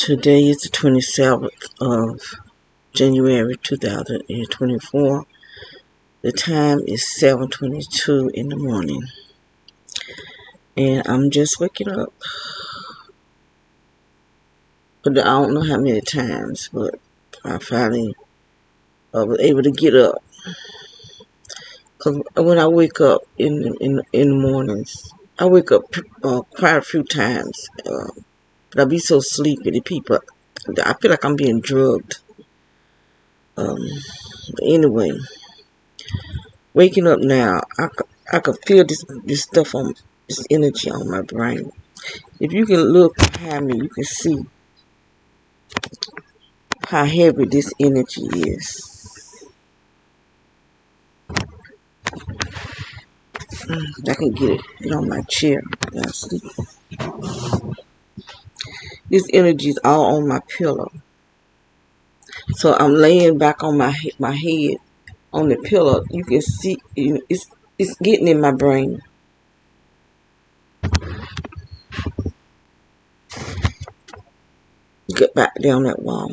Today is the 27th of January 2024. The time is 7:22 in the morning. And I'm just waking up. But I don't know how many times, but I finally was able to get up. Because when I wake up in the mornings, I wake up quite a few times. But I be so sleepy. I feel like I'm being drugged. But anyway, waking up now, I could feel this stuff this energy on my brain. If you can look behind me, you can see how heavy this energy is. I can get on my chair. I sleep. This energy is all on my pillow. So I'm laying back on my head on the pillow. You can see it's getting in my brain. Get back down that wall.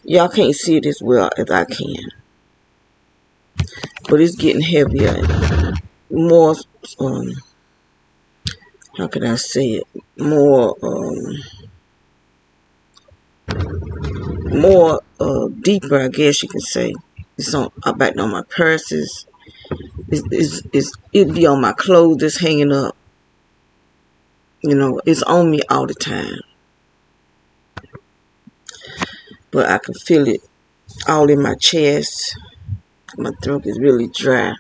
Y'all can't see it as well as I can. But it's getting heavier and more, how can I say it? More deeper, I guess you can say. It's back on my purses. It be on my clothes that's hanging up. It's on me all the time. But I can feel it all in my chest. My throat is really dry.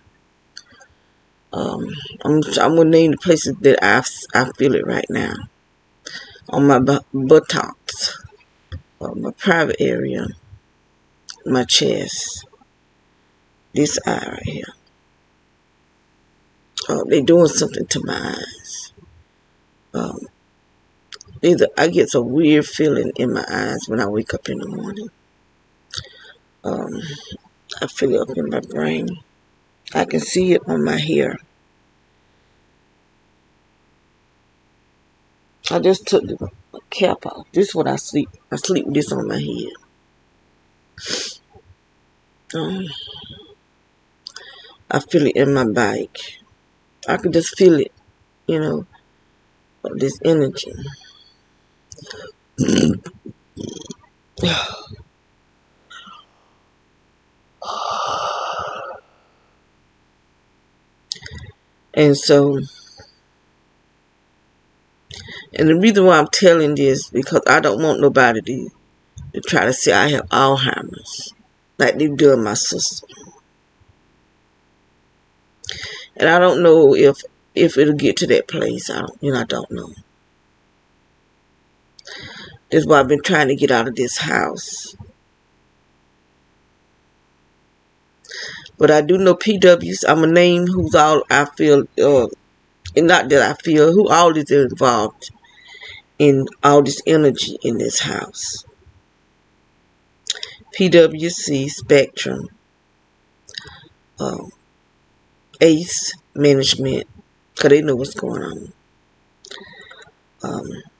I'm gonna name the places that I feel it right now. On my buttocks, my private area, my chest, this eye right here. They doing something to my eyes. I get a weird feeling in my eyes when I wake up in the morning. I feel it up in my brain. I can see it on my hair. I just took the cap off. This is what I sleep. I sleep with this on my head. I feel it in my back. I can just feel it, this energy. And the reason why I'm telling this, because I don't want nobody to try to say I have Alzheimer's, like they've done my sister. And I don't know if it'll get to that place. I don't know. That's why I've been trying to get out of this house. But I do know PWs. I'm going to name who's all I feel, and not that I feel, who all is involved in all this energy in this house. PWC, Spectrum, ACE Management, because they know what's going on.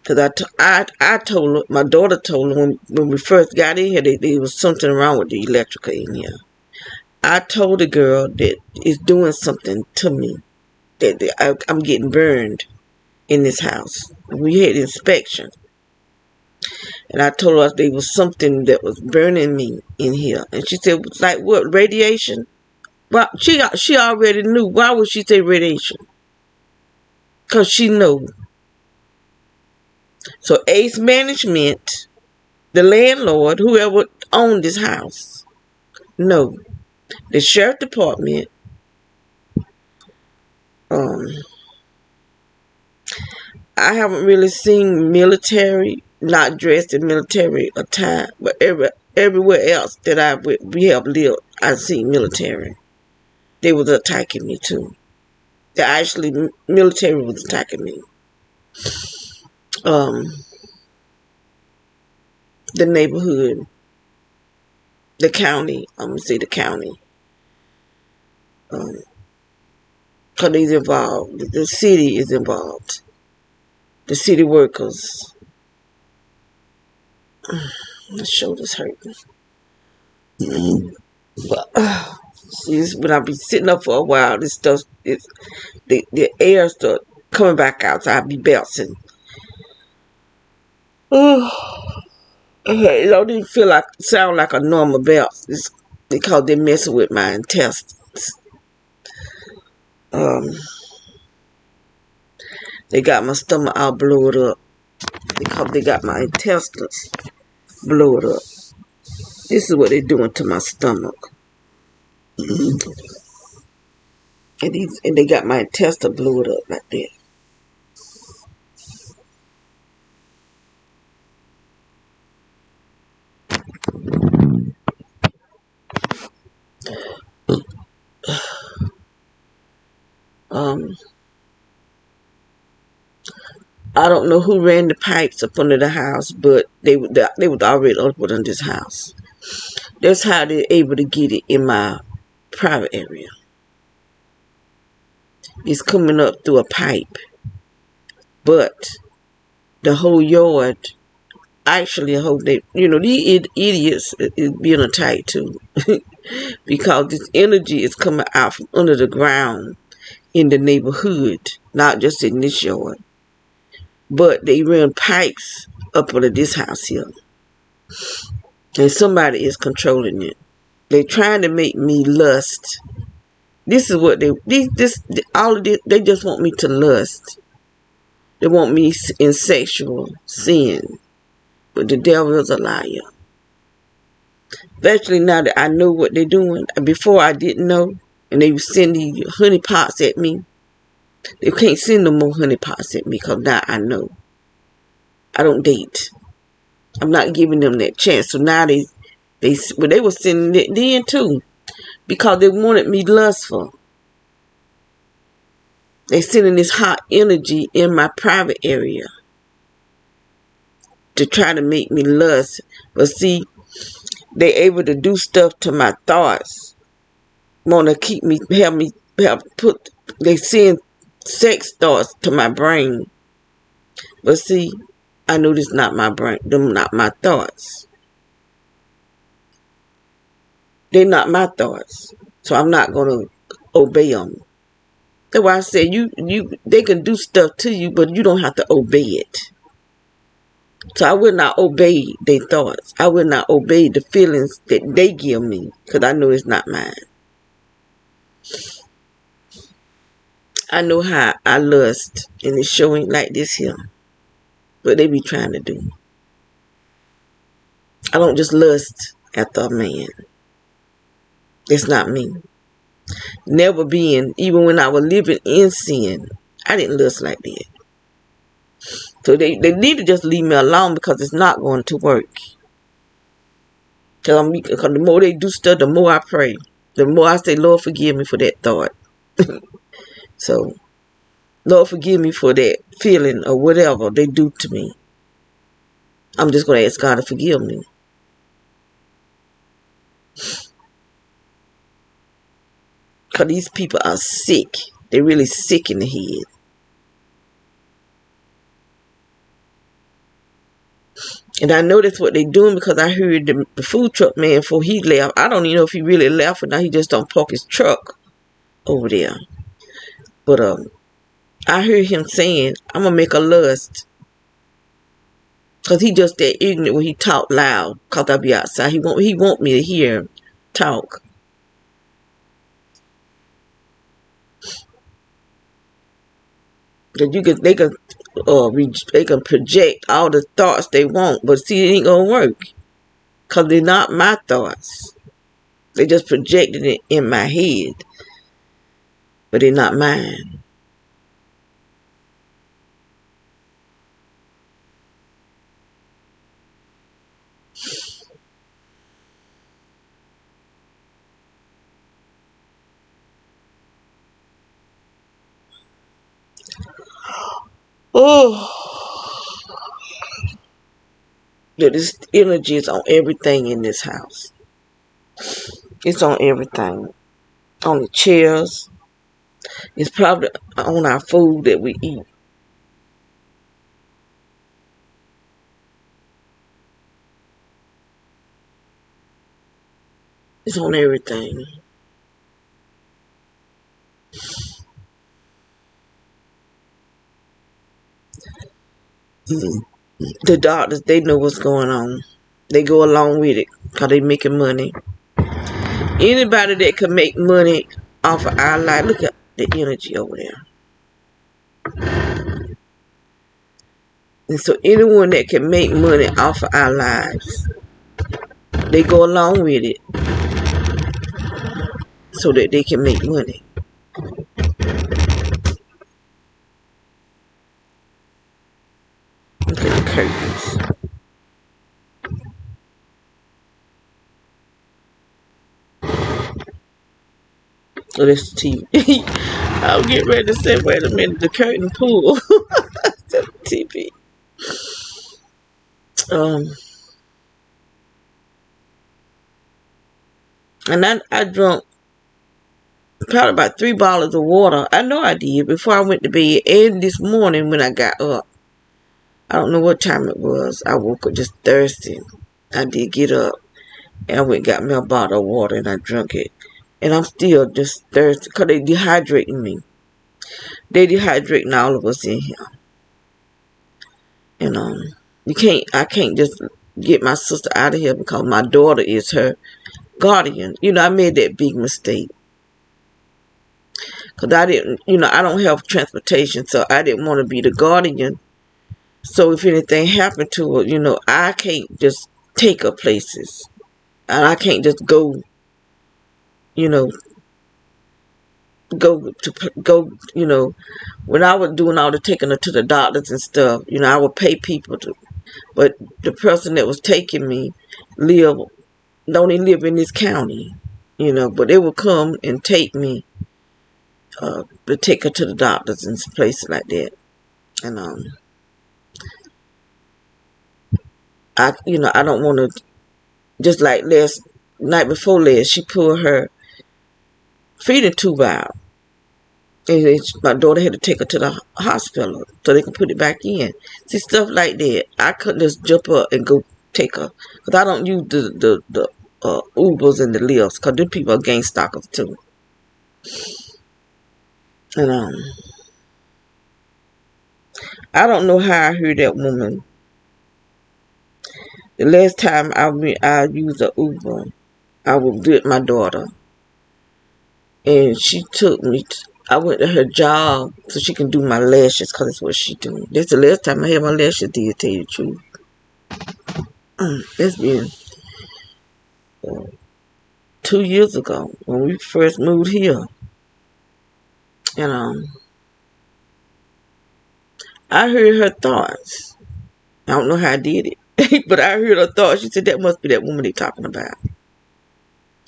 Because I told her, my daughter told her when we first got in here, there was something wrong with the electrical in here. I told the girl that it's doing something to me, that I'm getting burned in this house. We had inspection. And I told her there was something that was burning me in here. And she said, like what, radiation? Well, she already knew. Why would she say radiation? Because she knew. So ACE Management, the landlord, whoever owned this house, no. The sheriff department, I haven't really seen military, not dressed in military attire, but everywhere else that we have lived, I've seen military. They was attacking me too. Military was attacking me. The neighborhood, the county, I'm going to say the county. Because they's involved. The city is involved. the city workers. My shoulder's hurting. But see, when I be sitting up for a while, this stuff, the air start coming back out, so I be bouncing. It don't even sound like a normal bounce. It's because they're messing with my intestines. They got my stomach all blowed up because they got my intestines blowed up. This is what they're doing to my stomach. And they got my intestine blowed up like that. I don't know who ran the pipes up under the house, but they was already up under this house. That's how they're able to get it in my private area. It's coming up through a pipe, but the whole yard, actually, these idiots is being attacked too, because this energy is coming out from under the ground in the neighborhood, not just in this yard. But they run pipes up under this house here, and somebody is controlling it. They're trying to make me lust. This is what all of this. They just want me to lust. They want me in sexual sin. But the devil is a liar. Especially now that I know what they're doing. Before I didn't know, and they send these honey pots at me. They can't send no more honey pots at me because now I know. I don't date. I'm not giving them that chance. So now they were sending it then too, because they wanted me lustful. They sending this hot energy in my private area to try to make me lust. But see, they able to do stuff to my thoughts. Want to keep me, they send sex thoughts to my brain. But see, I know this not my brain, them not my thoughts. They're not my thoughts. So I'm not going to obey them. That's why I said they can do stuff to you, but you don't have to obey it. So I will not obey their thoughts. I will not obey the feelings that they give me, because I know it's not mine. I know how I lust, and it's showing like this here. What they be trying to do. I don't just lust after a man. It's not me. Never being, even when I was living in sin, I didn't lust like that. So they need to just leave me alone, because it's not going to work. Because the more they do stuff, the more I pray. The more I say, Lord, forgive me for that thought. So, Lord, forgive me for that feeling or whatever they do to me. I'm just going to ask God to forgive me. Because these people are sick. They're really sick in the head. And I know that's what they're doing, because I heard the food truck man before he left. I don't even know if he really left or not. He just don't park his truck over there. But I heard him saying, I'm going to make a lust. Because he just that ignorant when he talk loud. Because I be outside. He want me to hear him talk. Because they can project all the thoughts they want. But see, it ain't going to work. Because they're not my thoughts. They just projected it in my head. But they're not mine. Oh, this energy is on everything in this house. It's on everything. On the chairs. It's probably on our food that we eat. It's on everything. The doctors, they know what's going on. They go along with it because they making money. Anybody that can make money off of our life, look at the energy over there. And so anyone that can make money off of our lives, they go along with it so that they can make money. Look at the curtains. So that's the TV. I'll get ready to say, wait a minute, the curtain pull. That's the TV. And I drunk probably about 3 bottles of water. I know I did before I went to bed, and this morning when I got up. I don't know what time it was. I woke up just thirsty. I did get up, and I went and got me a bottle of water, and I drank it. And I'm still just thirsty because they dehydrating me. They dehydrating all of us in here. And I can't just get my sister out of here because my daughter is her guardian. I made that big mistake. Because I didn't, I don't have transportation, so I didn't want to be the guardian. So if anything happened to her, I can't just take her places. And I can't just go, when I was doing all the taking her to the doctors and stuff, I would pay people to. But the person that was taking me don't even live in this county, but they would come and take me to take her to the doctors and places like that. And I don't want to, just like night before last, she pulled her feeding tube out. And my daughter had to take her to the hospital so they can put it back in. See, stuff like that, I couldn't just jump up and go take her. Because I don't use the Ubers and the Lyfts, because them people are gang stalkers too. And I don't know how I heard that woman. The last time I used an Uber, I was with my daughter. And she took me, I went to her job so she can do my lashes, because that's what she do. That's the last time I had my lashes did, to tell you the truth. That's been 2 years ago when we first moved here. And I heard her thoughts. I don't know how I did it, but I heard her thoughts. She said, that must be that woman they talking about.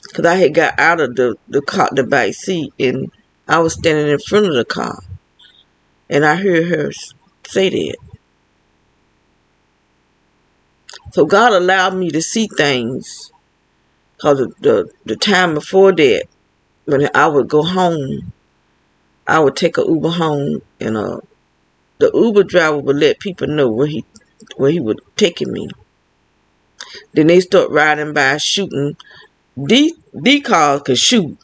Because I had got out of the car, the back seat, and I was standing in front of the car. And I heard her say that. So God allowed me to see things. Because the time before that, when I would go home, I would take an Uber home, and the Uber driver would let people know where he was taking me. Then they start riding by shooting. These cars could shoot.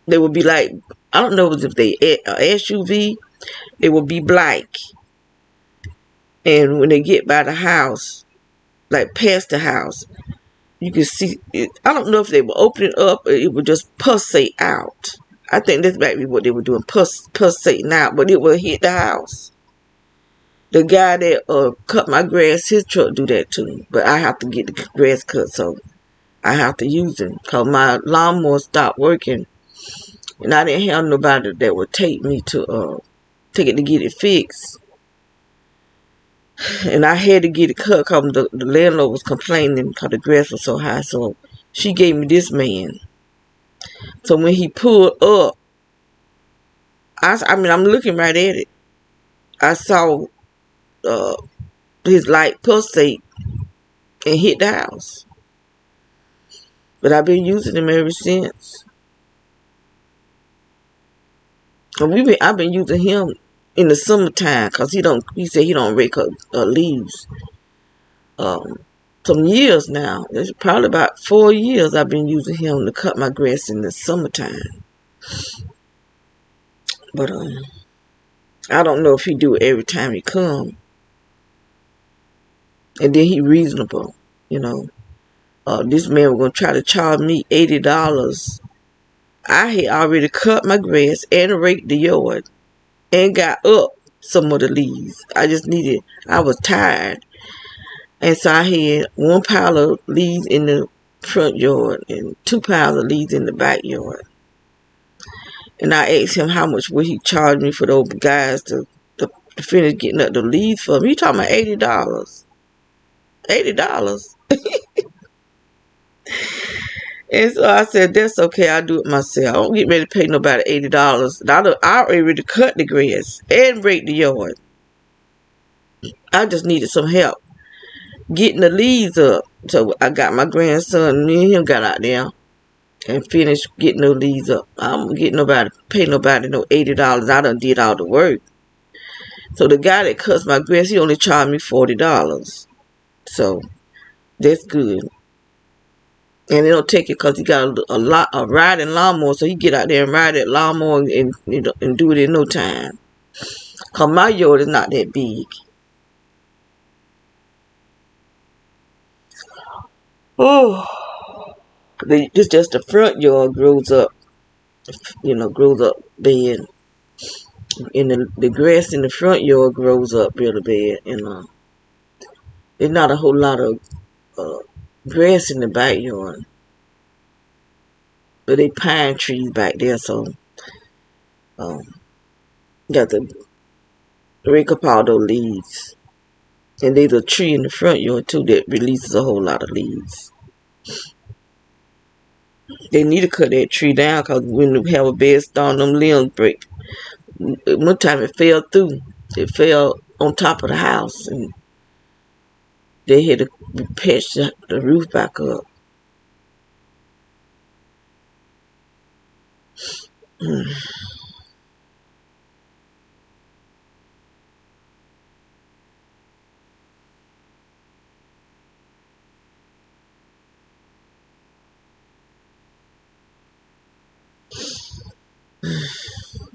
They would be like, I don't know if they SUV, they would be black. And when they get by the house, like past the house, you could see it. I don't know if they would open it up or it would just pulsate out. I think that's might be what they were doing, pulsating out, but it would hit the house. The guy that cut my grass, his truck do that too. But I have to get the grass cut, so I have to use it. Because my lawnmower stopped working. And I didn't have nobody that would take me to take it to get it fixed. And I had to get it cut because the landlord was complaining because the grass was so high. So she gave me this man. So when he pulled up, I'm looking right at it. I saw his light pulsate and hit the house. But I've been using him ever since. And I've been using him in the summertime because he said he don't rake up leaves. some years now. It's probably about 4 years I've been using him to cut my grass in the summertime. But I don't know if he do it every time he come. And then he reasonable, you know. This man was gonna try to charge me $80. I had already cut my grass and raked the yard and got up some of the leaves. I was tired. And so I had one pile of leaves in the front yard and 2 piles of leaves in the backyard. And I asked him how much would he charge me for those guys to finish getting up the leaves for me. He talking about $80. $80. And so I said, that's okay, I'll do it myself. I don't get ready to pay nobody $80. I already cut the grass and raked the yard. I just needed some help getting the leaves up. So I got my grandson, me and him got out there and finished getting those leaves up. I don't pay nobody no $80. I done did all the work. So the guy that cuts my grass, he only charged me $40. So that's good. And it don't take it because he got a riding lawnmower, so he get out there and ride that lawnmower and do it in no time. Because my yard is not that big. Oh, this just the front yard grows up bad. And the grass in the front yard grows up really bad. And there's not a whole lot of grass in the backyard. But they pine trees back there, so got to rake up all those leaves. And there's a tree in the front yard too that releases a whole lot of leaves. They need to cut that tree down because when you have a bad storm, them limbs break. One time it fell through. It fell on top of the house, and they had to patch the roof back up.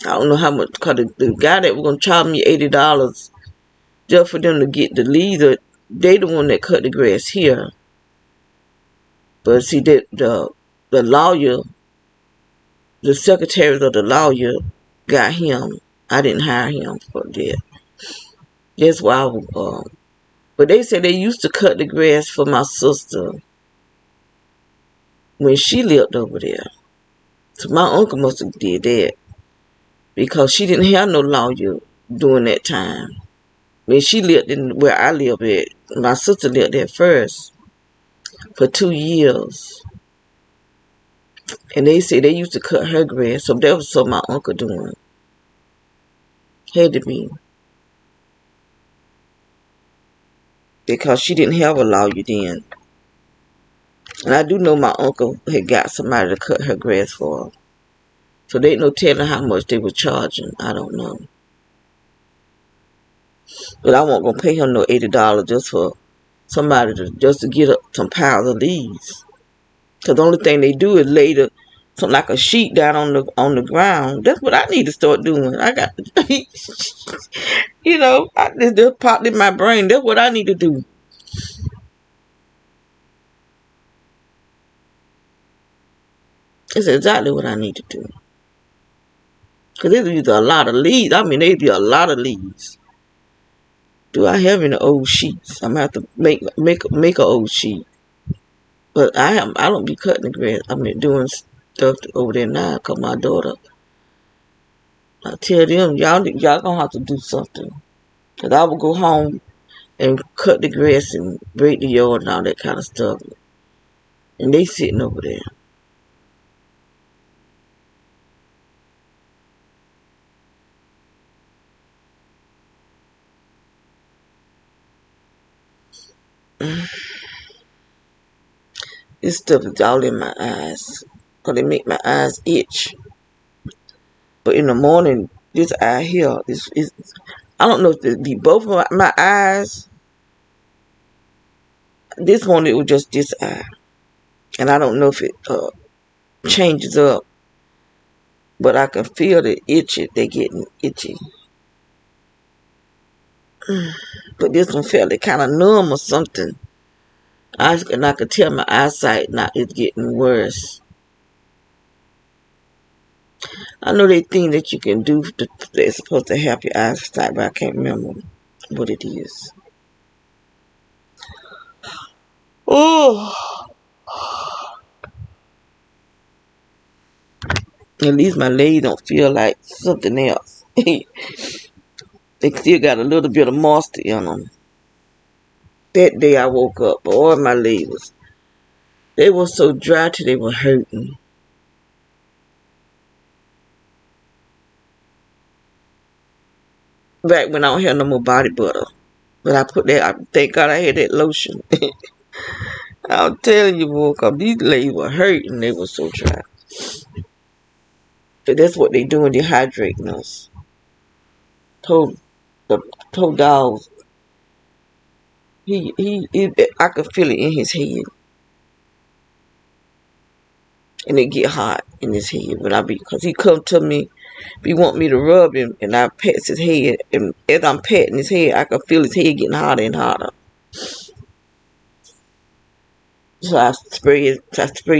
I don't know how much, because the guy that was going to charge me $80 just for them to get the leader, they the one that cut the grass here. But see, that the lawyer, the secretary of the lawyer got him. I didn't hire him for that. That's why but they said they used to cut the grass for my sister when she lived over there. So my uncle must have did that because she didn't have no lawyer during that time. When she lived in where I live at, my sister lived there first for 2 years. And they said they used to cut her grass, so that was something my uncle doing. Had to be. Because she didn't have a lawyer then. And I do know my uncle had got somebody to cut her grass for her. So they ain't no telling how much they were charging. I don't know. But I wasn't going to pay him no $80 just for somebody to get up some piles of leaves. Because the only thing they do is lay something like a sheet down on the ground. That's what I need to start doing. I got, it just popped in my brain. That's what I need to do. It's exactly what I need to do. Because there's either a lot of leaves. I mean, there'd be a lot of leaves. Do I have any old sheets? I'm going to have to make an old sheet. But I don't be cutting the grass. I mean, doing stuff over there now because my daughter. I tell them, y'all going to have to do something. Because I will go home and cut the grass and break the yard and all that kind of stuff. And they sitting over there. This stuff is all in my eyes. Because they make my eyes itch. But in the morning, this eye here, I don't know if it be both of my eyes. this one, it was just this eye. And I don't know if it changes up, but I can feel the itchy. They getting itchy. But this one felt it kind of numb or something. And I could tell my eyesight now is getting worse. I know they think that you can do that's supposed to help your eyesight, but I can't remember what it is. Oh, at least my legs don't feel like something else. They still got a little bit of moisture in them. That day I woke up, boy, my legs they were so dry till they were hurting. Back when I don't have no more body butter. But I put that, thank God I had that lotion. I'm telling you, woke up, these legs were hurting, they were so dry. But that's what they doing, dehydrating us. Told dogs, I could feel it in his head. And it get hot in his head because he come to me, he want me to rub him, and I pat his head, and as I'm patting his head, I can feel his head getting hotter and hotter. So I spray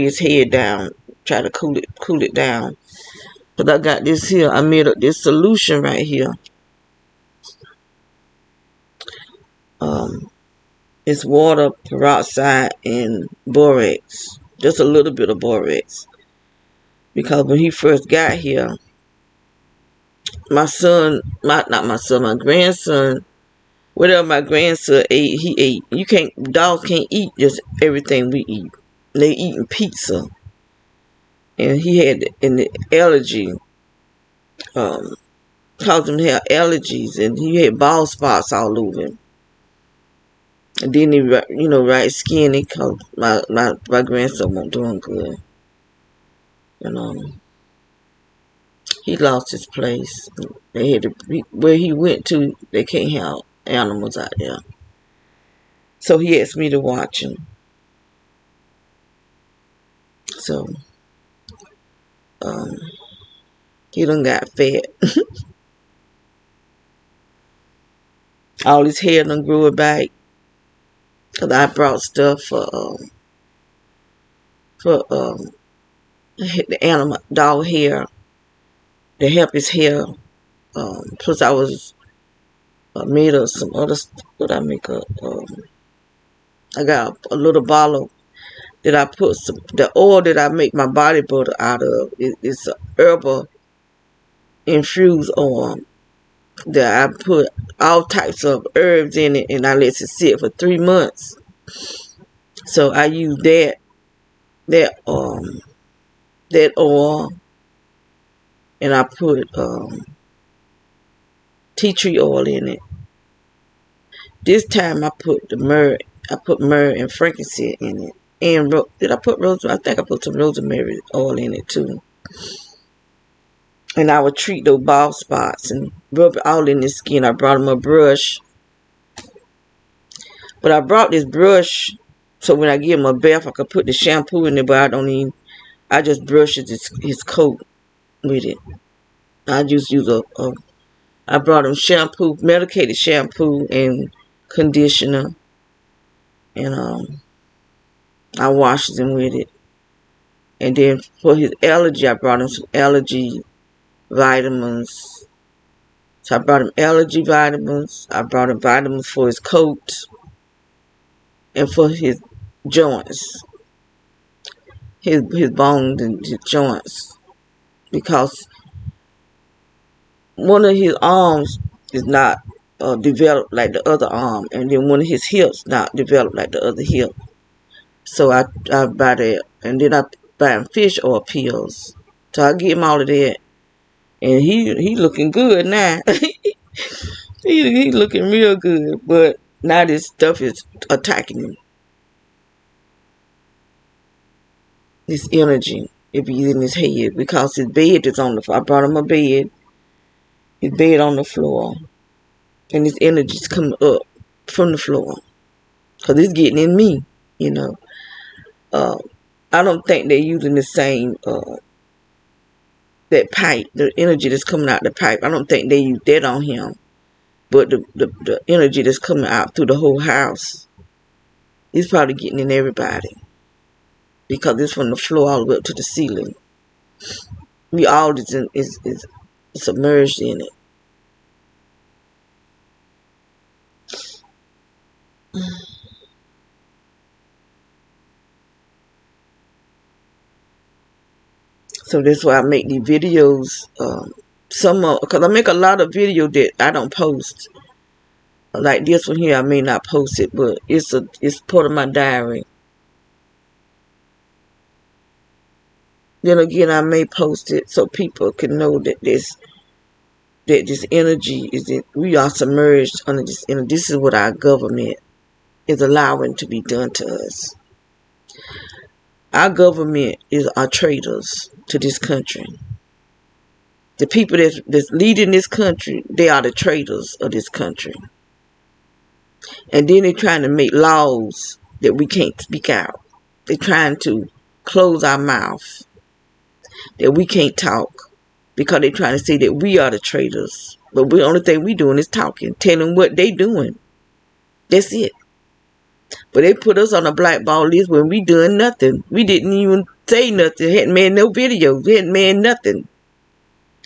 his head down, try to cool it down. But I got this here, I made up this solution right here. It's water, peroxide, and borax. Just a little bit of borax. Because when he first got here, my grandson, whatever my grandson ate, he ate. Dogs can't eat just everything we eat. They eating pizza. And he had an allergy, caused him to have allergies, and he had bald spots all over him. And then he, right skinny, because my grandson wasn't doing good. He lost his place. They had where he went to, they can't have animals out there. So he asked me to watch him. So, he done got fat. All his hair done grew back. Because I brought stuff for the animal dog hair to help his hair. Plus I was made of some other stuff. What I make up? I got a little bottle that I put the oil that I make my body butter out of. It's a herbal infused oil that I put all types of herbs in it, and I let it sit for 3 months. So I use that oil, and I put tea tree oil in it. This time I put myrrh and frankincense in it. And did I put rosemary? I think I put some rosemary oil in it too. And I would treat those bald spots and rub it all in the skin. I brought him a brush. But I brought this brush so when I give him a bath, I could put the shampoo in it, but I just brush his coat with it. I just use I brought him shampoo, medicated shampoo and conditioner. And I washed him with it. And then for his allergy, I brought him some allergy vitamins. So I brought him allergy vitamins. I brought him vitamins for his coat and for his joints, his bones and his joints, because one of his arms is not developed like the other arm, and then one of his hips not developed like the other hip. So I buy that, and then I buy him fish oil pills. So I give him all of that. And he looking good now. he looking real good. But now this stuff is attacking him. This energy, it be in his head. Because his bed is on the floor. I brought him a bed. His bed on the floor. And his energy's coming up from the floor. Because it's getting in me. you know. Uh, I don't think they're using the same, that pipe, the energy that's coming out the pipe. I don't think they use that on him. But the energy that's coming out through the whole house, he's probably getting in everybody. Because it's from the floor all the way up to the ceiling. We all is submerged in it. So that's why I make these videos. Because I make a lot of videos that I don't post. Like this one here, I may not post it, but it's part of my diary. Then again, I may post it so people can know that this energy is in, we are submerged under this energy. This is what our government is allowing to be done to us. Our government are traitors to this country. The people that's leading this country, they are the traitors of this country. And then they're trying to make laws that we can't speak out. They're trying to close our mouth, that we can't talk, because they're trying to say that we are the traitors. But the only thing we doing is talking, telling what they doing. That's it. But they put us on a blackball list when we doing nothing. We didn't even say nothing. Hadn't made no videos. We hadn't made nothing.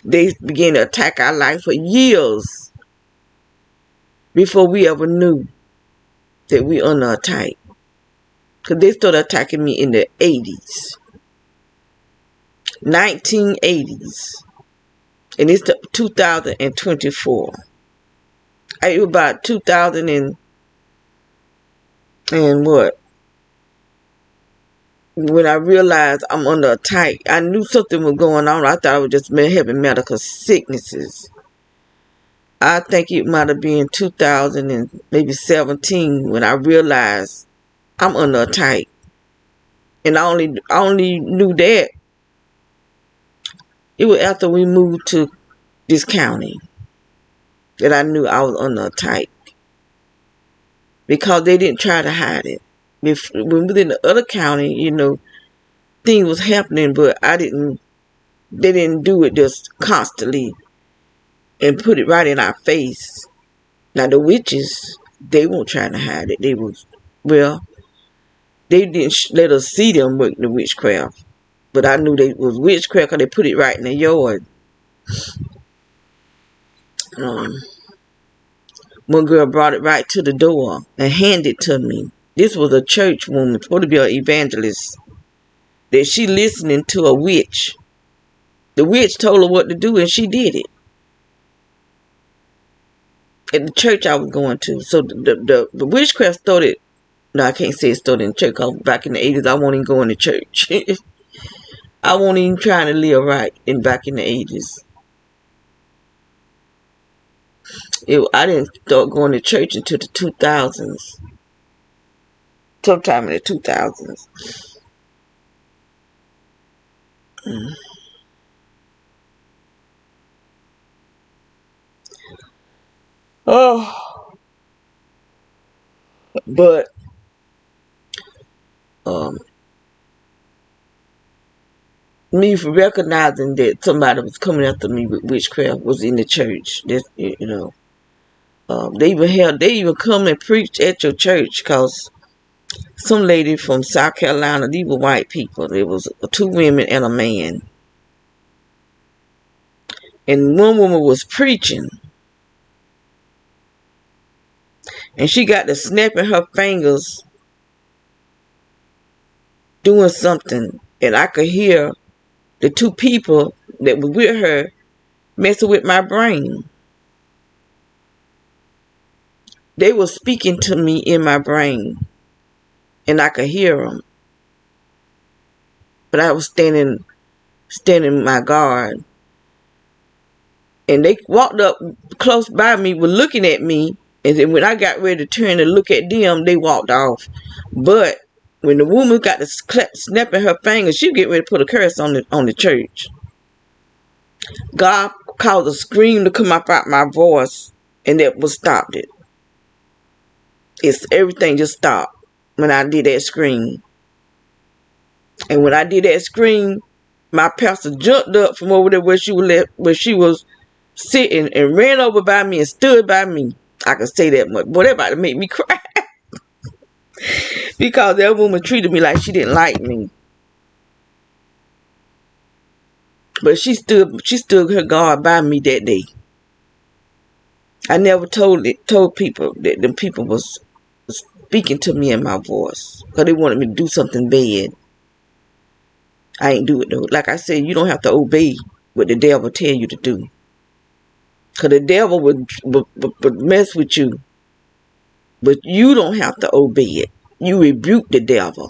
They began to attack our life for years before we ever knew that we under attack. Because they started attacking me in the 80s. 1980s. And it's 2024. It was about 2000 and what? When I realized I'm under attack, I knew something was going on. I thought I was just having medical sicknesses. I think it might have been 2000 and maybe 17 when I realized I'm under attack. And I only knew that it was after we moved to this county that I knew I was under attack. Because they didn't try to hide it. When we was in the other county, you know, things was happening, but they didn't do it just constantly and put it right in our face. Now the witches, they weren't trying to hide it. They didn't let us see them work the witchcraft. But I knew they was witchcraft because they put it right in the yard. One girl brought it right to the door and handed it to me. This was a church woman, supposed to be an evangelist, that she listening to a witch. The witch told her what to do and she did it. At the church I was going to. So the witchcraft started, no, I can't say it started in church, because back in the 80s I won't even go into church. I won't even trying to live right back in the 80s. I didn't start going to church until the 2000s. Sometime in the 2000s. Oh, but me for recognizing that somebody was coming after me with witchcraft was in the church. That's, you know, they even come and preach at your church, because some lady from South Carolina, these were white people. There was 2 women and a man. And one woman was preaching. And she got to snapping her fingers doing something. And I could hear the 2 people that were with her messing with my brain. They were speaking to me in my brain. And I could hear them. But I was standing my guard. And they walked up close by me, were looking at me. And then when I got ready to turn and look at them, they walked off. But when the woman got to snapping her fingers, she get ready to put a curse on the church. God caused a scream to come up out my voice, and that was stopped it. Everything just stopped. when I did that scream. And when I did that scream, my pastor jumped up from over there where she was sitting and ran over by me and stood by me. I can say that much. Boy, that about to make me cry. Because that woman treated me like she didn't like me. But she stood her guard by me that day. I never told people that them people was speaking to me in my voice. Because they wanted me to do something bad. I ain't do it though. Like I said, you don't have to obey what the devil tell you to do. Because the devil would mess with you. But you don't have to obey it. You rebuke the devil.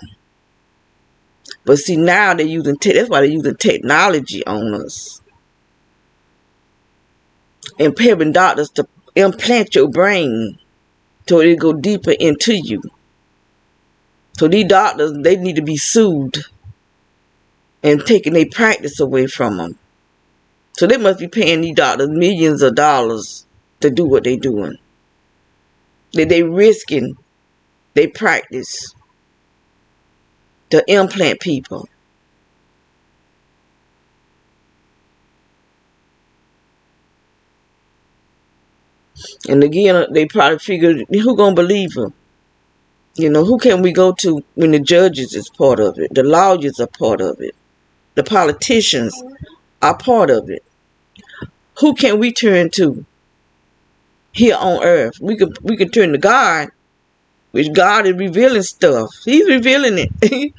But see, now they're using, that's why they're using technology on us. And having doctors to implant your brain so it go deeper into you. So these doctors, they need to be sued and taking their practice away from them. So they must be paying these doctors millions of dollars to do what they're doing. That they risking their practice to implant people. And again, they probably figured, who gonna believe them? You know, who can we go to when the judges is part of it? The lawyers are part of it. The politicians are part of it. Who can we turn to here on earth? We could turn to God, which God is revealing stuff. He's revealing it.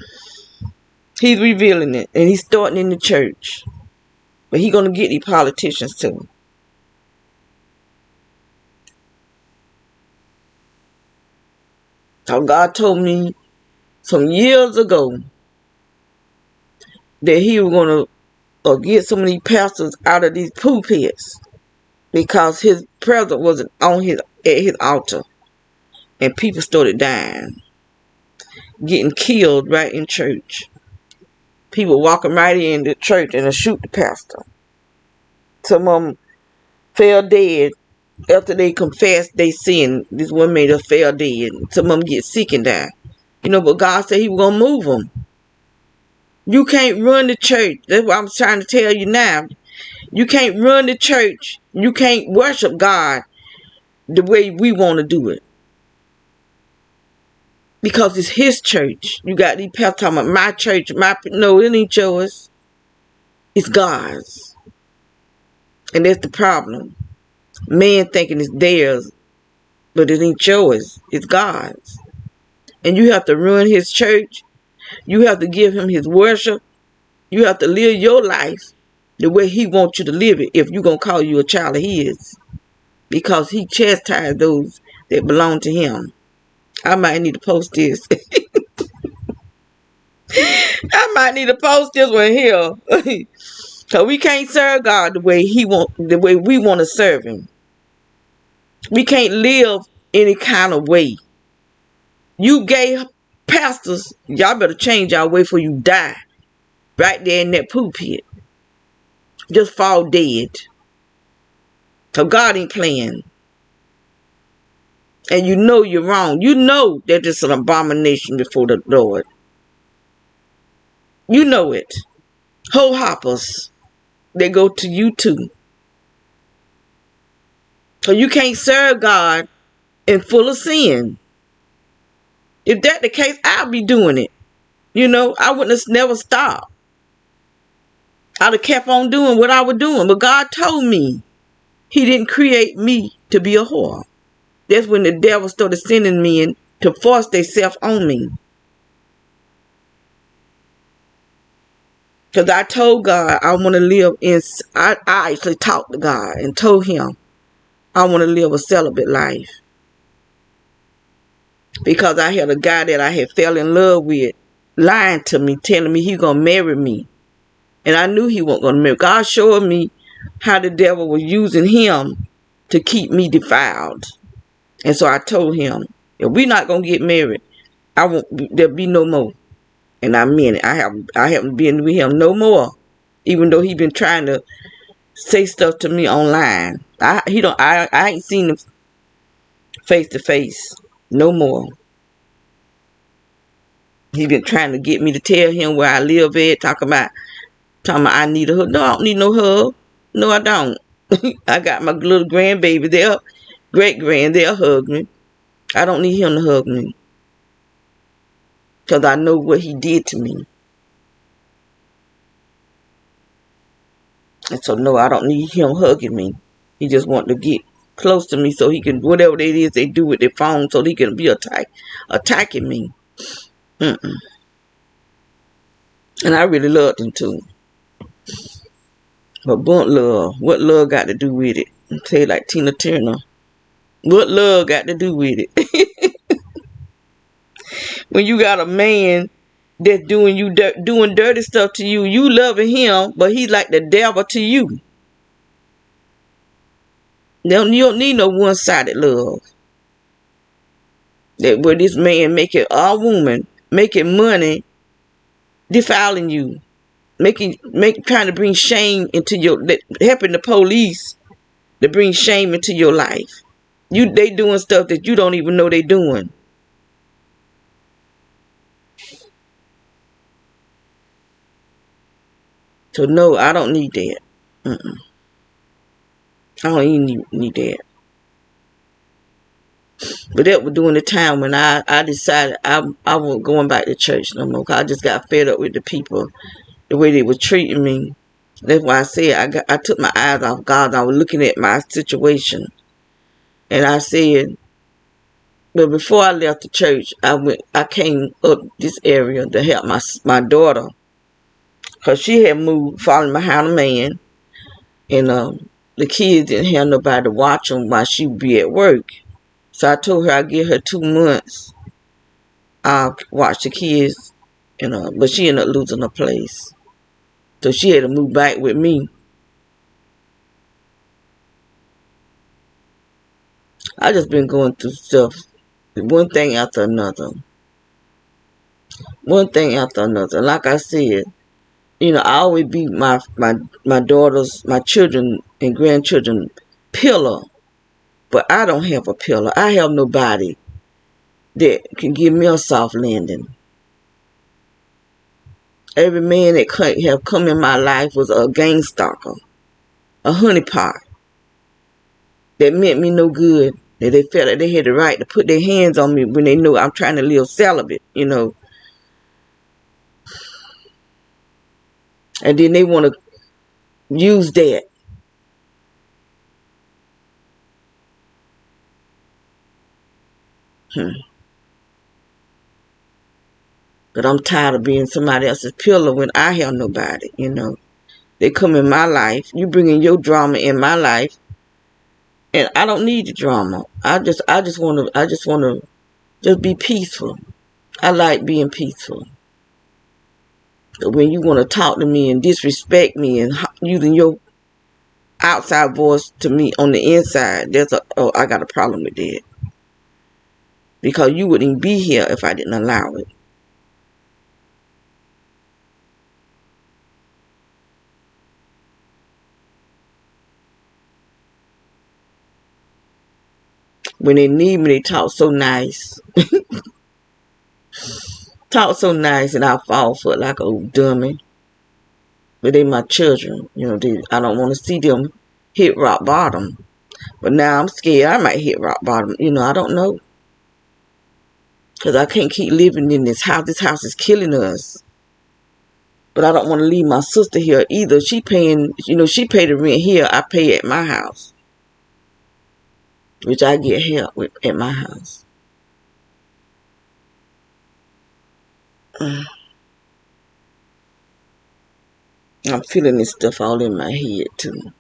He's revealing it. And he's starting in the church. But he's gonna get these politicians too. So God told me some years ago that he was going to get some of these pastors out of these pulpits because his presence wasn't at his altar. And people started dying, getting killed right in church. People walking right in the church and shoot the pastor. Some of them fell dead after they confessed they sin. This one made us fell dead. Some of them get sick and die. You know, but God said he was going to move them. You can't run the church. That's what I'm trying to tell you now. You can't run the church. You can't worship God the way we want to do it. Because it's his church. You got these people talking about my church. No, it ain't yours. It's God's. And that's the problem. Man thinking it's theirs, but it ain't yours. It's God's. And you have to run his church. You have to give him his worship. You have to live your life the way he wants you to live it if you're going to call you a child of his. Because he chastised those that belong to him. I might need to post this. I might need to post this one here. So we can't serve God the way we want to serve him. We can't live any kind of way. You gay pastors, y'all better change y'all way before you die. Right there in that pulpit. Just fall dead. So God ain't playing. And you know you're wrong. You know that it's an abomination before the Lord. You know it. Whole hoppers. They go to you too. So you can't serve God in full of sin. If that the case, I'll be doing it. You know, I wouldn't have never stopped. I'd have kept on doing what I was doing. But God told me he didn't create me to be a whore. That's when the devil started sending me in to force themselves on me. Because I told God I want to live in, I actually talked to God and told him I want to live a celibate life. Because I had a guy that I had fell in love with lying to me, telling me he going to marry me. And I knew he wasn't going to marry. God showed me how the devil was using him to keep me defiled. And so I told him, if we're not going to get married, there'll be no more. And I meant it. I haven't been with him no more. Even though he been trying to say stuff to me online. I ain't seen him face to face no more. He been trying to get me to tell him where I live at, talking about I need a hug. No, I don't need no hug. No, I don't. I got my little grandbaby there, great grand, they'll hug me. I don't need him to hug me. Because I know what he did to me. And so no, I don't need him hugging me. He just want to get close to me so he can, whatever it is they do with their phone, so he can be attacking me. Mm-mm. And I really loved him too. But bunt love, what love got to do with it? I say like Tina Turner. What love got to do with it? When you got a man that's doing dirty stuff to you, you loving him, but he's like the devil to you. You don't need no one-sided love. That where this man making a woman making money, defiling you, trying to bring shame into helping the police to bring shame into your life. They doing stuff that you don't even know they doing. So no, I don't need that. I don't even need that. But that was during the time when I decided I wasn't going back to church no more. Cause I just got fed up with the people, the way they were treating me. That's why I said I took my eyes off God. I was looking at my situation. And I said, but before I left the church, I came up this area to help my daughter. Because she had moved, falling behind a man. And the kids didn't have nobody to watch them while she would be at work. So I told her I'd give her 2 months. I'll watch the kids. But she ended up losing her place. So she had to move back with me. I just been going through stuff. One thing after another. One thing after another. Like I said, I always be my daughters, my children and grandchildren pillar. But I don't have a pillar. I have nobody that can give me a soft landing. Every man that have come in my life was a gang stalker, a honeypot that meant me no good. That they felt that they had the right to put their hands on me when they know I'm trying to live celibate, And then they want to use that. But I'm tired of being somebody else's pillar when I have nobody, They come in my life. You bring in your drama in my life. And I don't need the drama. I just want to just be peaceful. I like being peaceful. But when you want to talk to me and disrespect me and using your outside voice to me on the inside, I got a problem with that. Because you wouldn't be here if I didn't allow it. When they need me, they talk so nice. Talk so nice, and I fall for it like a old dummy. But they my children. I don't want to see them hit rock bottom. But now I'm scared I might hit rock bottom. I don't know. Because I can't keep living in this house. This house is killing us. But I don't want to leave my sister here either. She paying, she pay the rent here. I pay at my house. Which I get help with at my house. I'm feeling this stuff all in my head too.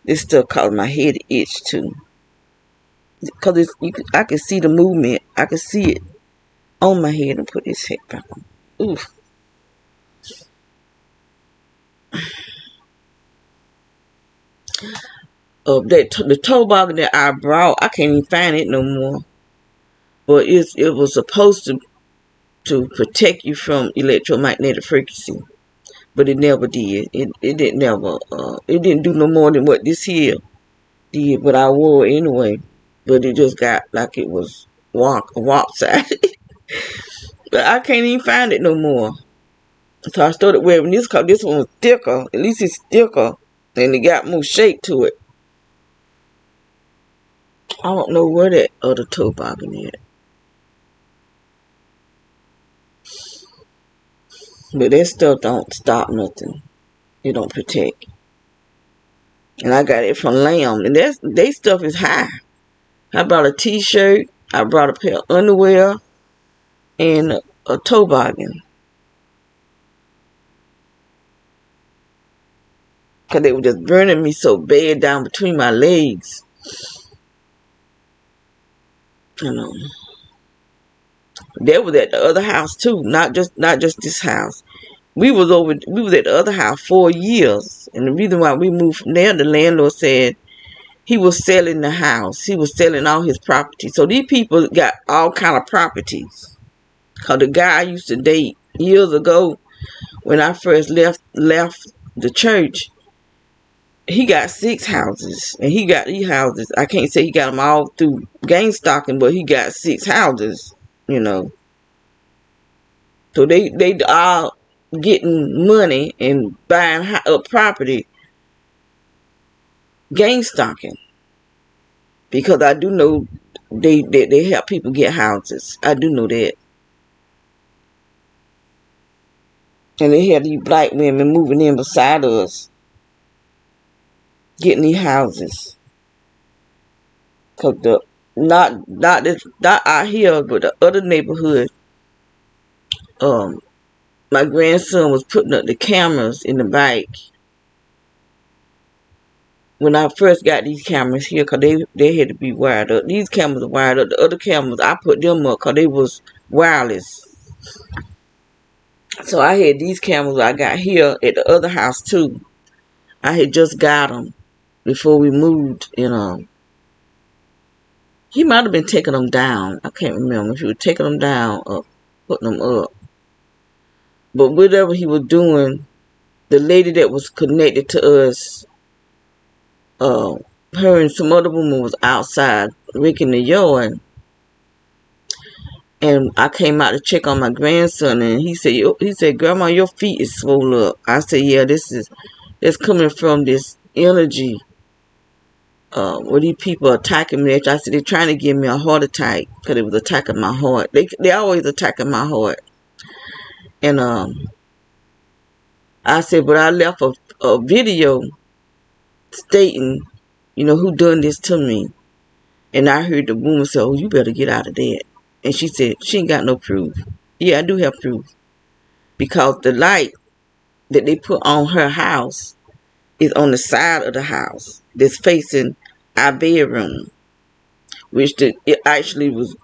This stuff caused my head to itch too. Because I can see the movement. I can see it on my head and put this head back on. Oof. The toe box that I brought, I can't even find it no more. But it was supposed to protect you from electromagnetic frequency. but it never did. It didn't never. It didn't do no more than what this here did. But I wore it anyway. But it just got like it was lopsided. But I can't even find it no more. So I started wearing this because this one was thicker. At least it's thicker, and it got more shape to it. I don't know where that other toboggan is. But that stuff don't stop nothing. It don't protect. And I got it from Lamb. And they stuff is high. I brought a t-shirt. I brought a pair of underwear. And a toboggan. Because they were just burning me so bad down between my legs. You know. That was at the other house too. Not just this house. We was at the other house 4 years. And the reason why we moved from there, the landlord said he was selling the house. He was selling all his property. So these people got all kind of properties. Because the guy I used to date years ago, when I first left the church, he got 6 houses. And he got these houses. I can't say he got them all through gang stalking, but he got 6 houses, you know. So they are getting money and buying up property gang stalking. Because I do know they help people get houses. I do know that. And they had these black women moving in beside us, getting these houses. Cause not out here, but the other neighborhood. My grandson was putting up the cameras in the bike. When I first got these cameras here, cause they had to be wired up. These cameras are wired up. The other cameras, I put them up cause they was wireless. So I had these cameras I got here at the other house too. I had just got them before we moved, you know. He might have been taking them down. I can't remember if he was taking them down or putting them up. But whatever he was doing, the lady that was connected to us, her and some other woman was outside raking the yard. And I came out to check on my grandson, and he said, Grandma, your feet is swollen up. I said, yeah, that's coming from this energy. Where these people attacking me. I said, they're trying to give me a heart attack because it was attacking my heart. They always attacking my heart. And I said, but I left a video stating, you know, who done this to me. And I heard the woman say, oh, you better get out of that. And she said, she ain't got no proof. Yeah, I do have proof. Because the light that they put on her house is on the side of the house that's facing our bedroom. Which it actually was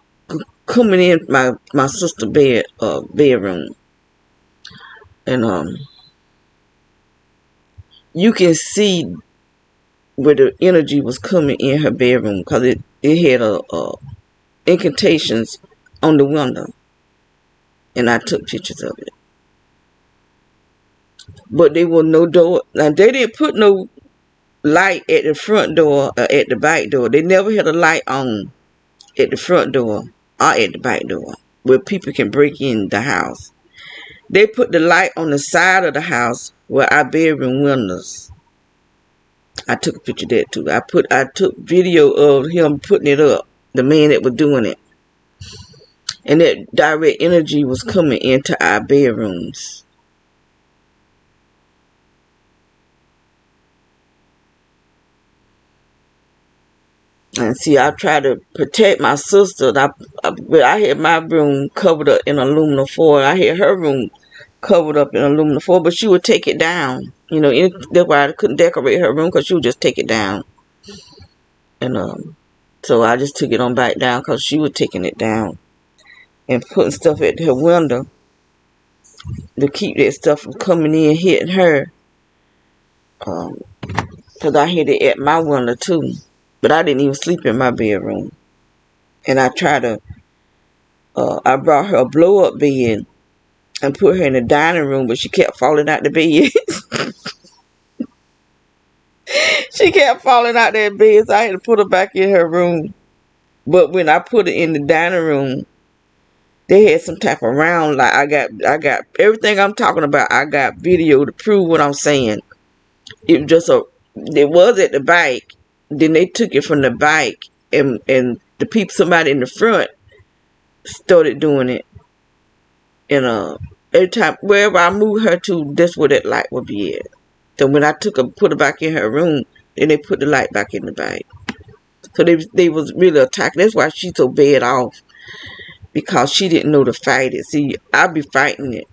coming in my sister's bedroom. And you can see where the energy was coming in her bedroom because it had incantations on the window, and I took pictures of it. But there was no door. Now they didn't put no light at the front door or at the back door. They never had a light on at the front door or at the back door where people can break in the house. They put the light on the side of the house where our bedroom windows. I took a picture of that too. I took video of him putting it up, the man that was doing it. And that direct energy was coming into our bedrooms. And see, I tried to protect my sister. I had my room covered up in aluminum foil. I had her room covered up in aluminum foil, but she would take it down. You know, that's why I couldn't decorate her room because she would just take it down. And so I just took it on back down because she was taking it down and putting stuff at her window to keep that stuff from coming in, hitting her. Because I had it at my window too. But I didn't even sleep in my bedroom. And I tried to, I brought her a blow-up bed and put her in the dining room, but she kept falling out the bed. She kept falling out that bed, so I had to put her back in her room. But when I put her in the dining room, they had some type of round light. I got everything I'm talking about. I got video to prove what I'm saying. It was just it was at the bike. Then they took it from the bike, and the people, somebody in the front, started doing it. And every time, wherever I moved her to, that's where that light would be at. So when I put her back in her room, then they put the light back in the bag. So they was really attacking. That's why she's so bad off, because she didn't know to fight it. See, I be fighting it,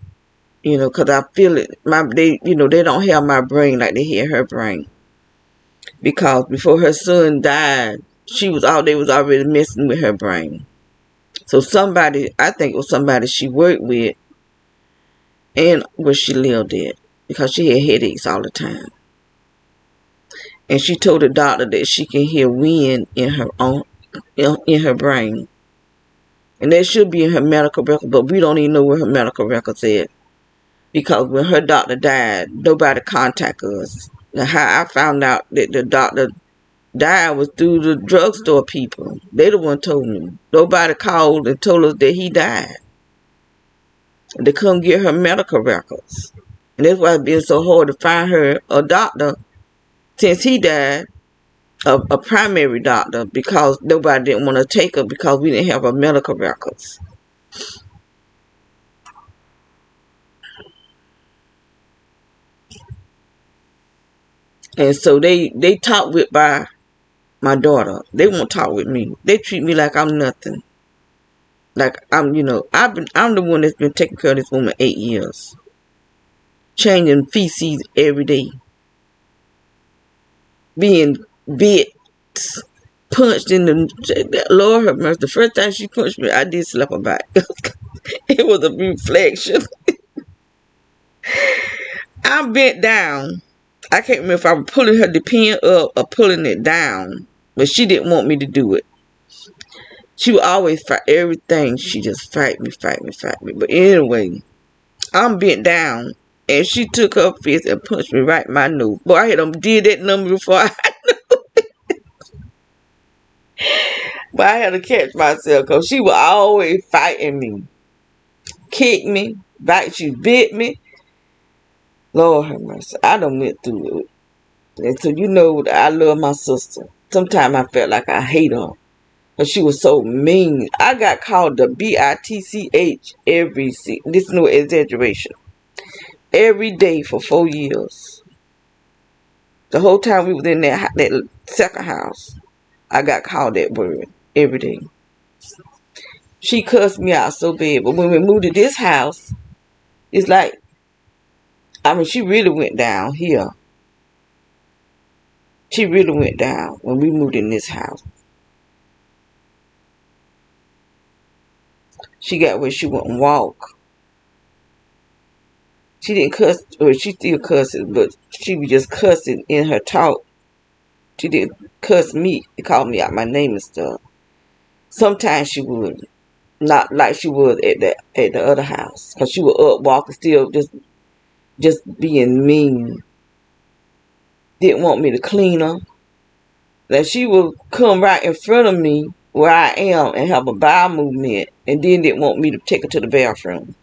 because I feel it. They don't have my brain like they have her brain. Because before her son died, they was already messing with her brain. So I think it was somebody she worked with, and where she lived at, because she had headaches all the time. And she told the doctor that she can hear wind in her brain. And that should be in her medical record, but we don't even know where her medical records at. Because when her doctor died, nobody contacted us. Now, how I found out that the doctor died was through the drugstore people. They the one told me. Nobody called and told us that he died. And they couldn't get her medical records. And that's why it's been so hard to find her a doctor since he died, a primary doctor, because nobody didn't want to take her because we didn't have her medical records. And so they talk by my daughter. They won't talk with me. They treat me like I'm nothing. Like I'm the one that's been taking care of this woman 8 years. Changing feces every day. Being bit, punched in the Lord have mercy. The first time she punched me, I did slap her back. It was a reflection. I'm bent down. I can't remember if I was pulling the pin up or pulling it down, but she didn't want me to do it. She would always fight everything. She just fight me. But anyway, I'm bent down, and she took her fist and punched me right in my nose. Boy, I had did that number before I But I had to catch myself, because she was always fighting me. Kick me, bite, she bit me. Lord have mercy. I done went through it. And so I love my sister. Sometimes I felt like I hate her, because she was so mean. I got called the bitch this is no exaggeration, every day for 4 years. The whole time we was in that second house, I got called that word every day. She cussed me out so bad. But when we moved to this house, it's like, she really went down here. She really went down when we moved in this house. She got where she wouldn't walk. She didn't cuss, or she still cusses, but she was just cussing in her talk. She didn't cuss me. She called me out my name and stuff. Sometimes she would. Not like she was at the other house. Because she was up walking still, just being mean. Didn't want me to clean her. That she would come right in front of me where I am and have a bowel movement, and then didn't want me to take her to the bathroom.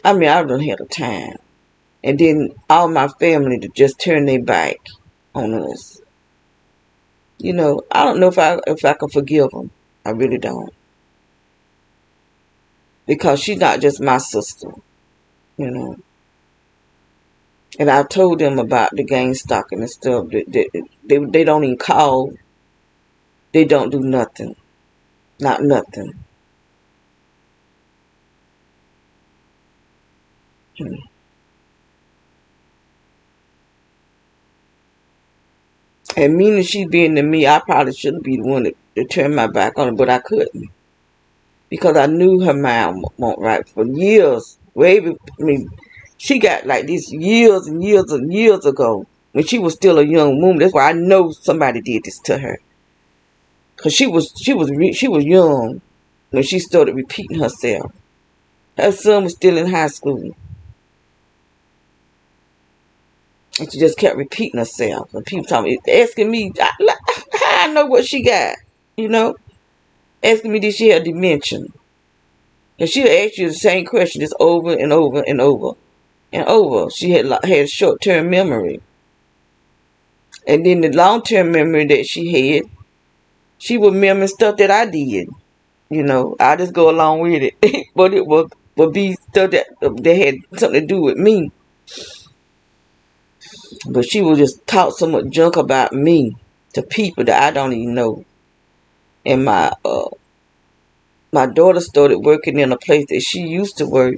I done had a time. And then all my family to just turn their back on us. I don't know if I can forgive them. I really don't. Because she's not just my sister, And I told them about the gang stalking and stuff. They don't even call. They don't do nothing. Not nothing. And meaning she being to me, I probably shouldn't be the one to turn my back on her, but I couldn't. Because I knew her mind won't right for years. She got like this years and years and years ago, when she was still a young woman. That's why I know somebody did this to her. Because she was young when she started repeating herself. Her son was still in high school. And she just kept repeating herself. And people asking me, how I know what she got, you know? Asking me, did she have dementia? And she'll ask you the same question just over and over and over and over. She had short-term memory. And then the long-term memory that she had, she would remember stuff that I did. You know, I just go along with it. But it would be stuff that had something to do with me. But she would just talk so much junk about me to people that I don't even know. And my daughter started working in a place that she used to work.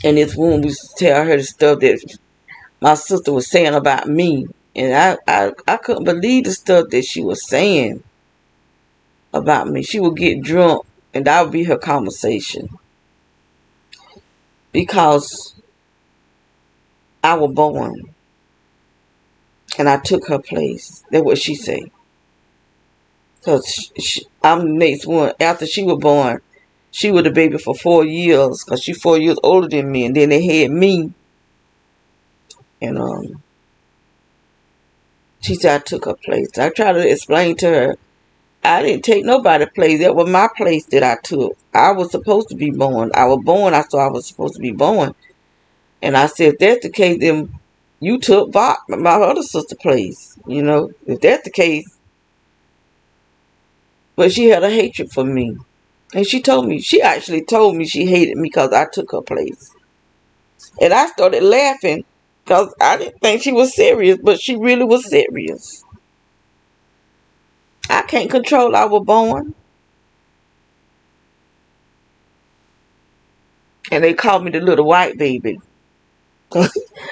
And this woman used to tell her the stuff that my sister was saying about me. And I couldn't believe the stuff that she was saying about me. She would get drunk, and that would be her conversation. Because I was born, and I took her place. That's what she said. Because I'm the next one. After she was born, she was the baby for 4 years. Because she's 4 years older than me. And then they had me. And she said I took her place. I tried to explain to her, I didn't take nobody's place. That was my place that I took. I was supposed to be born. I was born. I thought I was supposed to be born. And I said, if that's the case, then you took my other sister's place. You know, if that's the case. But she had a hatred for me. And she actually told me she hated me because I took her place. And I started laughing because I didn't think she was serious, but she really was serious. I can't control I was born. And they called me the little white baby.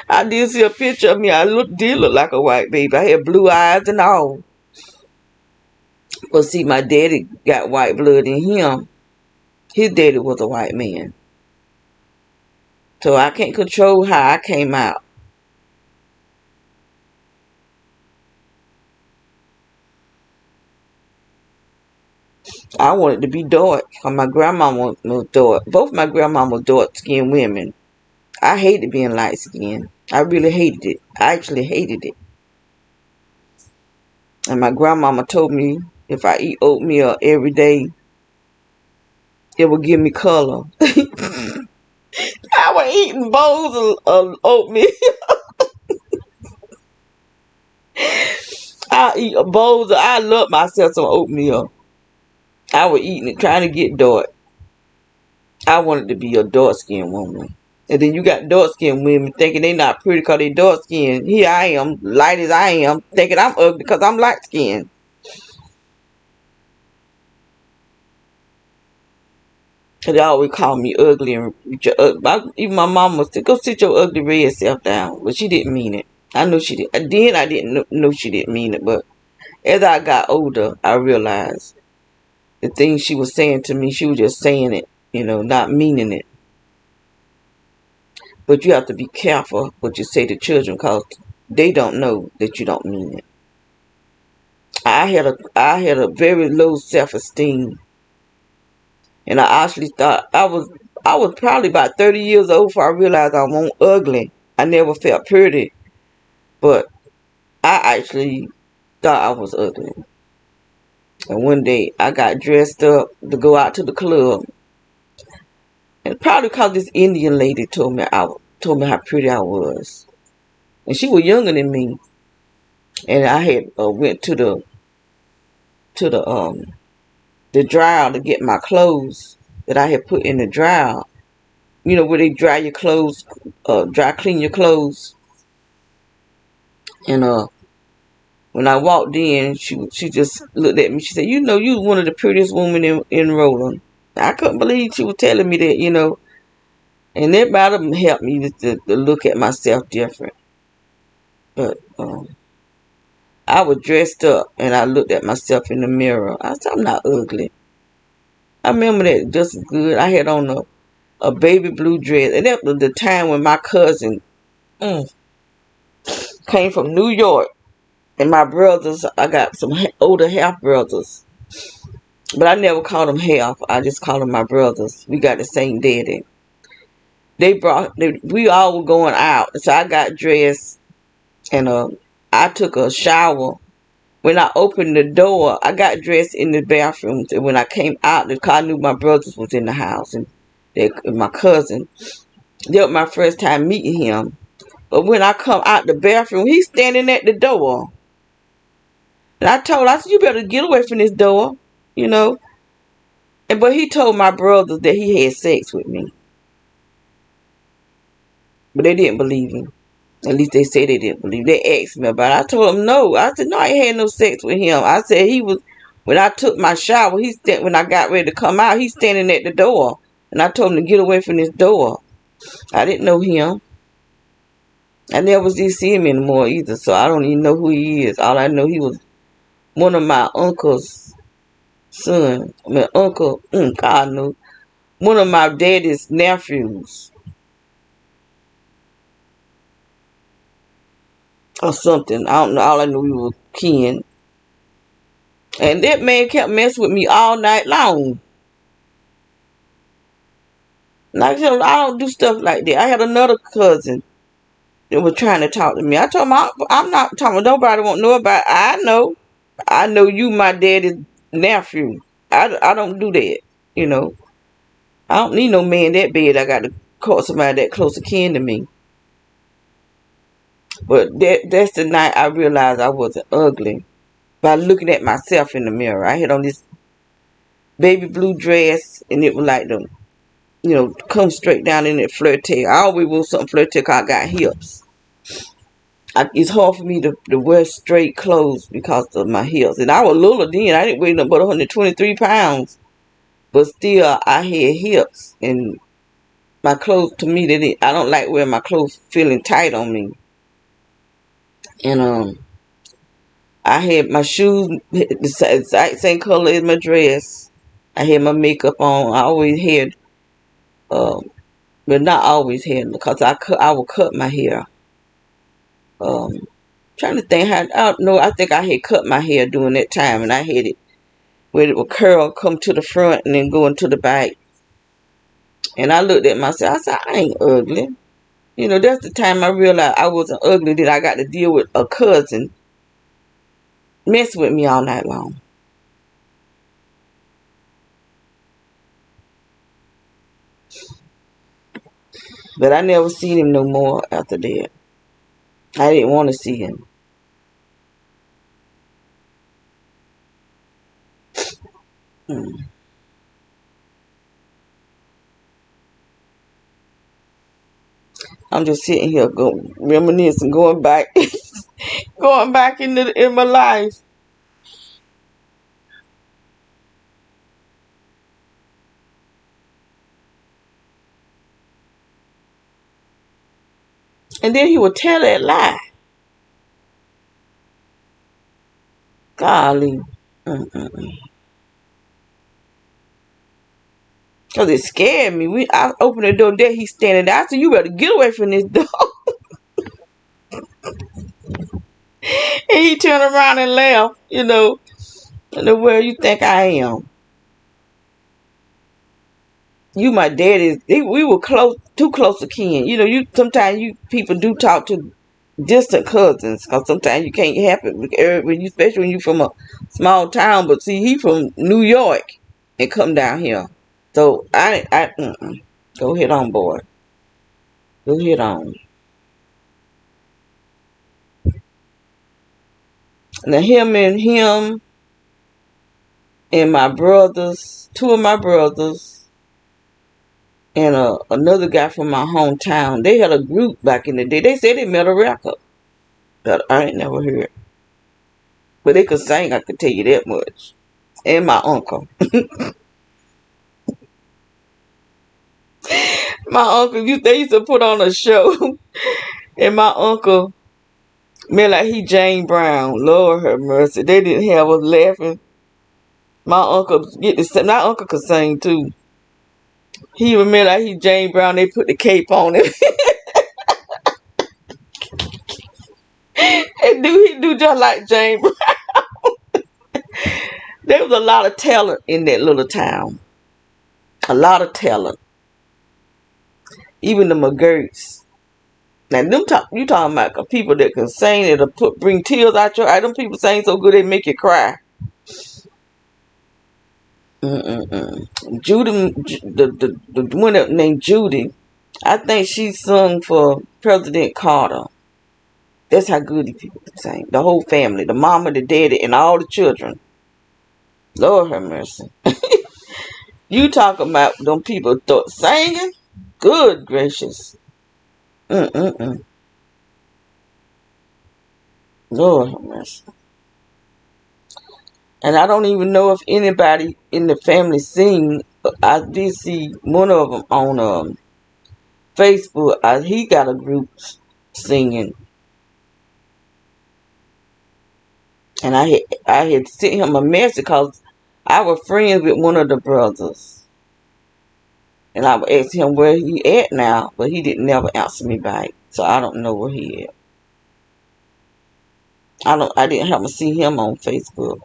I did see a picture of me. I did look like a white baby. I had blue eyes and all. But see, my daddy got white blood in him. His daddy was a white man. So I can't control how I came out. I wanted to be dark because my grandma was dark. Both my grandma were dark-skinned women. I hated being light-skinned. I really hated it. I actually hated it. And my grandmama told me if I eat oatmeal every day, it will give me color. I was eating bowls of oatmeal. I love myself some oatmeal. I was eating it, trying to get dark. I wanted to be a dark-skinned woman. And then you got dark-skinned women thinking they not pretty because they dark-skinned. Here I am, light as I am, thinking I'm ugly because I'm light-skinned. They always call me ugly. And even my mama said, go sit your ugly red self down. But she didn't mean it. I knew she did. Then I didn't know she didn't mean it. But as I got older, I realized the things she was saying to me, she was just saying it, not meaning it. But you have to be careful what you say to children because they don't know that you don't mean it. I had a very low self-esteem. And I actually thought I was probably about 30 years old before I realized I wasn't ugly. I never felt pretty. But I actually thought I was ugly. And one day I got dressed up to go out to the club. And probably because this Indian lady told me how pretty I was. And she was younger than me. And I had went to the dryer to get my clothes that I had put in the dryer. Where they dry your clothes, dry clean your clothes. And when I walked in, she just looked at me. She said, you one of the prettiest women in Roland. I couldn't believe she was telling me that, And that might have helped me to look at myself different. But I was dressed up and I looked at myself in the mirror. I said, I'm not ugly. I remember that just as good. I had on a baby blue dress. And that was the time when my cousin came from New York. And my brothers, I got some older half brothers. But I never called them half. I just called them my brothers. We got the same daddy. We all were going out. So I got dressed and I took a shower. When I opened the door, I got dressed in the bathroom. And when I came out, the car, I knew my brothers was in the house and my cousin. That was my first time meeting him. But when I come out the bathroom, he's standing at the door. And I said, you better get away from this door, you know. But he told my brothers that he had sex with me. But they didn't believe him. At least they said they didn't believe. They asked me about it. I told them no. I said, no, I ain't had no sex with him. I said when I took my shower, when I got ready to come out, he's standing at the door. And I told him to get away from this door. I didn't know him. I never did see him anymore either, so I don't even know who he is. All I know, he was one of my uncle's son. I mean, uncle, God knows. One of my daddy's nephews. Or something. I don't know. All I knew, we were kin. And that man kept messing with me all night long. And I told him, I don't do stuff like that. I had another cousin that was trying to talk to me. I told him, I'm not talking to nobody won't know about it. I know. I know you my daddy's nephew. I don't do that, you know. I don't need no man that bad. I got to call somebody that close to kin to me. But that's the night I realized I wasn't ugly. By looking at myself in the mirror. I had on this baby blue dress, and it was like them, you know, come straight down in that flirty. I always wore something flirty because I got hips. It's hard for me to wear straight clothes because of my hips. And I was little then. I didn't weigh nothing but 123 pounds. But still, I had hips. And my clothes, to me, I don't like wearing my clothes feeling tight on me. And I had my shoes the same color as my dress. I had my makeup on. I always had, but not always had, because I would cut my hair. Trying to think how, I don't know, I think I had cut my hair during that time, and I had it where it would curl, come to the front, and then go into the back. And I looked at myself, I said, I ain't ugly. You know, that's the time I realized I wasn't ugly, that I got to deal with a cousin messing with me all night long. But I never seen him no more after that. I didn't want to see him. I'm just sitting here reminiscing, going back, going back in my life. And then he would tell that lie. Golly. Because it scared me. I opened the door there, he's standing there. I said, you better get away from this door. And he turned around and laughed, you know. And where you think I am? You my daddy. We were too close to kin. You know, sometimes people do talk to distant cousins, because sometimes you can't help it, especially when you from a small town. But see, he from New York and come down here. So go ahead on, boy. Go ahead on. Now him and my brothers, two of my brothers, and another guy from my hometown, they had a group back in the day. They said they met a record, but I ain't never heard. But they could sing, I could tell you that much. And my uncle. My uncle, they used to put on a show. And my uncle, man, like he Jane Brown. Lord have mercy. They didn't have us laughing. My uncle could sing too. He remember like he Jane Brown. They put the cape on him. He do just like Jane Brown. There was a lot of talent in that little town. A lot of talent. Even the McGirts. Now, you talking about people that can sing, that'll bring tears out your eye. Them people sing so good they make you cry. Judy, the one that named Judy, I think she sung for President Carter. That's how good these people can sing. The whole family, the mama, the daddy, and all the children. Lord have mercy. You talking about them people singing? Good gracious. Mm-mm-mm. Lord have mercy. And I don't even know if anybody in the family sing. I did see one of them on Facebook. He got a group singing. And I had sent him a message because I was friends with one of the brothers. And I would ask him where he at now, but he didn't never answer me back. So I don't know where he at. I didn't happen to see him on Facebook.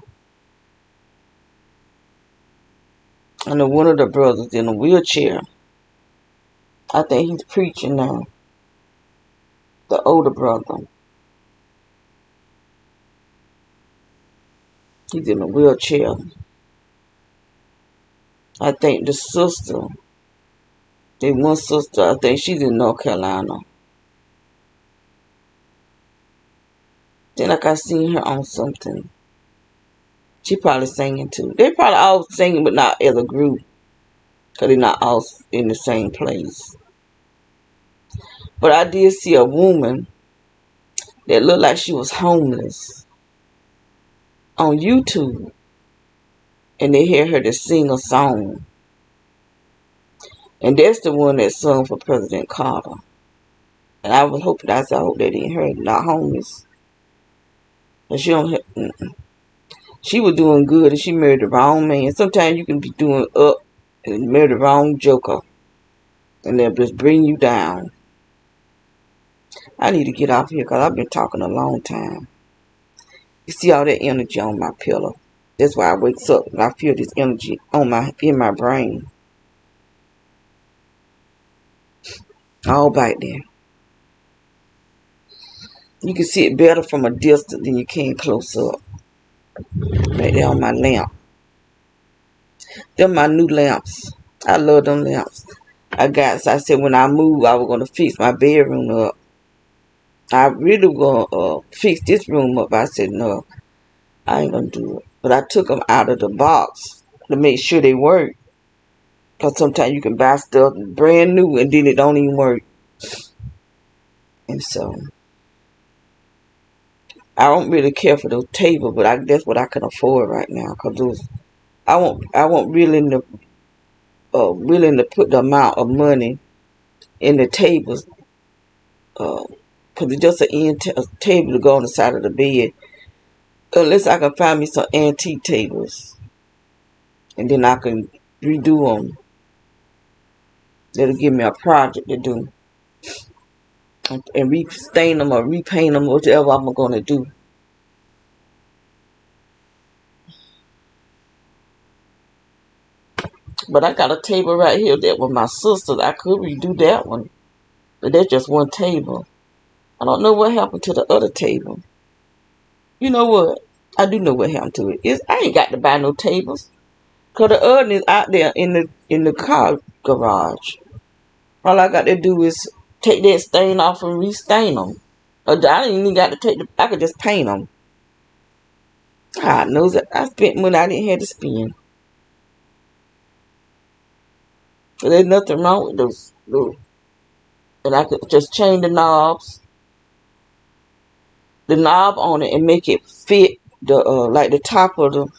I know one of the brothers in a wheelchair. I think he's preaching now. The older brother. He's in a wheelchair. I think the sister, one sister, I think she's in North Carolina. Then like I seen her on something. She probably singing too. They probably all singing but not as a group. Because they're not all in the same place. But I did see a woman that looked like she was homeless on YouTube. And they hear her to sing a song. And that's the one that sung for President Carter. And I was hoping, I hope they didn't hear her, not homeless. But she don't have, she was doing good and she married the wrong man. Sometimes you can be doing up and marry the wrong joker. And they'll just bring you down. I need to get off here because I've been talking a long time. You see all that energy on my pillow. That's why I wake up and I feel this energy in my brain. All back there. You can see it better from a distance than you can close up. Right there on my lamp. Them my new lamps. I love them lamps. So I said when I move, I was going to fix my bedroom up. I really was going to fix this room up. I said, no, I ain't going to do it. But I took them out of the box to make sure they work. Because sometimes you can buy stuff brand new and then it don't even work. And so, I don't really care for those tables, but that's what I can afford right now. Because I won't willing to put the amount of money in the tables. Because it's just a table to go on the side of the bed. Unless I can find me some antique tables. And then I can redo them. That'll give me a project to do. And restain them or repaint them, whatever I'm going to do. But I got a table right here that was my sister's. I could redo that one. But that's just one table. I don't know what happened to the other table. You know what? I do know what happened to it. I ain't got to buy no tables. Because the oven is out there in the car garage. All I got to do is take that stain off and restain them. I didn't even got to I could just paint them. God knows that I spent money I didn't have to spend. So there's nothing wrong with those. And I could just change the knob on it and make it fit like the top of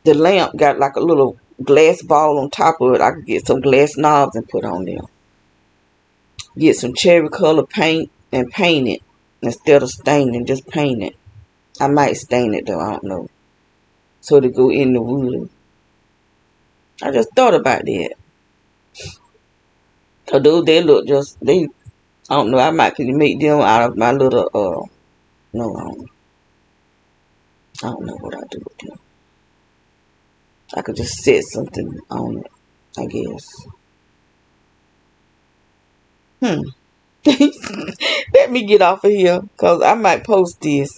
the lamp got like a little glass ball on top of it. I could get some glass knobs and put on there. Get some cherry color paint and paint it instead of staining, just paint it. I might stain it though, I don't know. So to go in the wood. I just thought about that. Although they look I don't know, I might could make them out of my little, no, I don't know what I do with them. I could just set something on it, I guess. Let me get off of here, because I might post this.